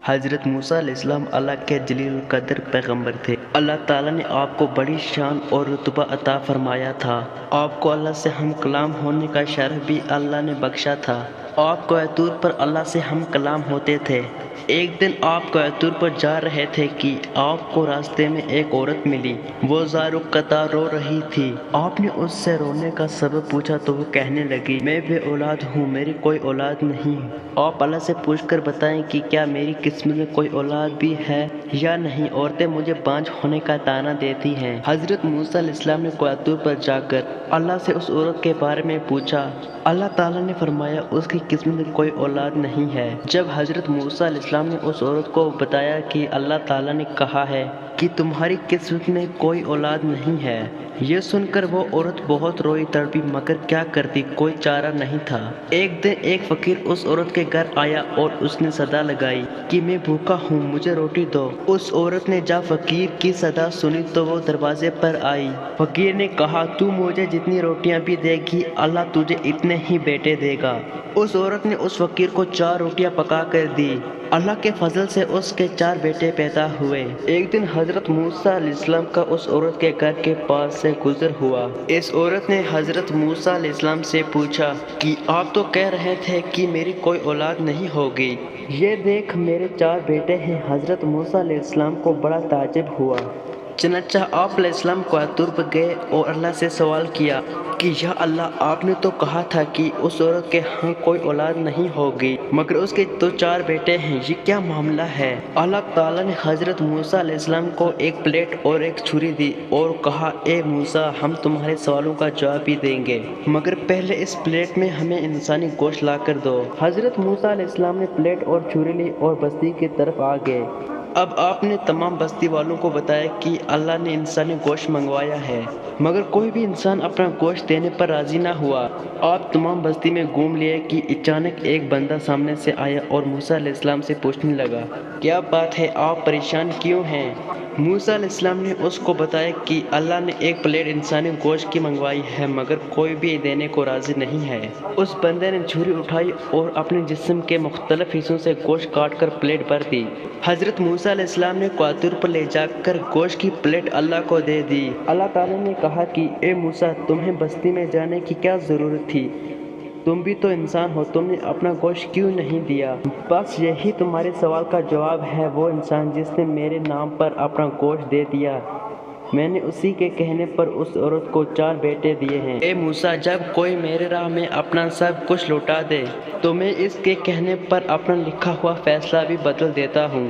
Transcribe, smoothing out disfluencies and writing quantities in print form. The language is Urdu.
حضرت موسیٰ علیہ السلام اللہ کے جلیل القدر پیغمبر تھے۔ اللہ تعالیٰ نے آپ کو بڑی شان اور رتبہ عطا فرمایا تھا۔ آپ کو اللہ سے ہم کلام ہونے کا شرف بھی اللہ نے بخشا تھا۔ آپ کوہ طور پر اللہ سے ہم کلام ہوتے تھے۔ ایک دن آپ کوہ طور پر جا رہے تھے کہ آپ کو راستے میں ایک عورت ملی۔ وہ زار قطع رو رہی تھی۔ آپ نے اس سے رونے کا سبب پوچھا تو وہ کہنے لگی، میں بے اولاد ہوں، میری کوئی اولاد نہیں۔ آپ اللہ سے پوچھ کر بتائیں کہ کیا میری قسمت میں کوئی اولاد بھی ہے یا نہیں؟ عورتیں مجھے بانجھ ہونے کا طعنہ دیتی ہیں۔ حضرت موسیٰ علیہ السلام نے کوہ طور پر جا کر اللہ سے اس عورت کے بارے میں پوچھا۔ اللہ تعالیٰ نے فرمایا اس کی قسمت میں کوئی اولاد نہیں ہے۔ جب حضرت موسیٰ علیہ السلام نے اس عورت کو بتایا کہ اللہ تعالیٰ نے کہا ہے کہ تمہاری قسمت میں کوئی اولاد نہیں ہے، یہ سن کر وہ عورت بہت روئی تڑپی، مگر کیا کرتی، کوئی چارہ نہیں تھا۔ ایک دن ایک فقیر اس عورت کے گھر آیا اور اس نے صدا لگائی کہ میں بھوکا ہوں، مجھے روٹی دو۔ اس عورت نے جب فقیر کی صدا سنی تو وہ دروازے پر آئی۔ فقیر نے کہا، تو مجھے جتنی روٹیاں بھی دے گی اللہ تجھے اتنے ہی بیٹے دے گا۔ اس عورت نے اس فقیر کو 4 روٹیاں پکا کر دی۔ اللہ کے فضل سے اس کے 4 بیٹے پیدا ہوئے۔ ایک دن حضرت موسیٰ علیہ السلام کا اس عورت کے گھر کے پاس سے گزر ہوا۔ اس عورت نے حضرت موسیٰ علیہ السلام سے پوچھا کہ آپ تو کہہ رہے تھے کہ میری کوئی اولاد نہیں ہوگی، یہ دیکھ میرے 4 بیٹے ہیں۔ حضرت موسیٰ علیہ السلام کو بڑا تعجب ہوا۔ چنانچہ آپ علیہ السلام کوہ طور پر گئے اور اللہ سے سوال کیا کہ یا اللہ، آپ نے تو کہا تھا کہ اس عورت کے ہاں کوئی اولاد نہیں ہوگی، مگر اس کے تو 4 بیٹے ہیں، یہ کیا معاملہ ہے؟ اللہ تعالیٰ نے حضرت موسیٰ علیہ السلام کو ایک پلیٹ اور ایک چھری دی اور کہا، اے موسیٰ، ہم تمہارے سوالوں کا جواب بھی دیں گے، مگر پہلے اس پلیٹ میں ہمیں انسانی گوشت لا کر دو۔ حضرت موسیٰ علیہ السلام نے پلیٹ اور چھری لی اور بستی کی طرف آ گئے۔ اب آپ نے تمام بستی والوں کو بتایا کہ اللہ نے انسانی گوشت منگوایا ہے، مگر کوئی بھی انسان اپنا گوشت دینے پر راضی نہ ہوا۔ آپ تمام بستی میں گھوم لیے کہ اچانک ایک بندہ سامنے سے آیا اور موسیٰ علیہ السلام سے پوچھنے لگا، کیا بات ہے، آپ پریشان کیوں ہیں؟ موسیٰ علیہ السلام نے اس کو بتایا کہ اللہ نے ایک پلیٹ انسانی گوشت کی منگوائی ہے، مگر کوئی بھی دینے کو راضی نہیں ہے۔ اس بندے نے چھری اٹھائی اور اپنے جسم کے مختلف حصوں سے گوشت کاٹ کر پلیٹ بھر دی۔ حضرت موسیٰ علیہ السلام نے کوہ طور پر لے جا کر گوشت کی پلیٹ اللہ کو دے دی۔ اللہ تعالیٰ نے کہا کہ اے موسیٰ، تمہیں بستی میں جانے کی کیا ضرورت تھی؟ تم بھی تو انسان ہو، تم نے اپنا گوشت کیوں نہیں دیا؟ بس یہی تمہارے سوال کا جواب ہے۔ وہ انسان جس نے میرے نام پر اپنا گوشت دے دیا، میں نے اسی کے کہنے پر اس عورت کو 4 بیٹے دیے ہیں۔ اے موسیٰ، جب کوئی میرے راہ میں اپنا سب کچھ لوٹا دے تو میں اس کے کہنے پر اپنا لکھا ہوا فیصلہ بھی بدل دیتا ہوں۔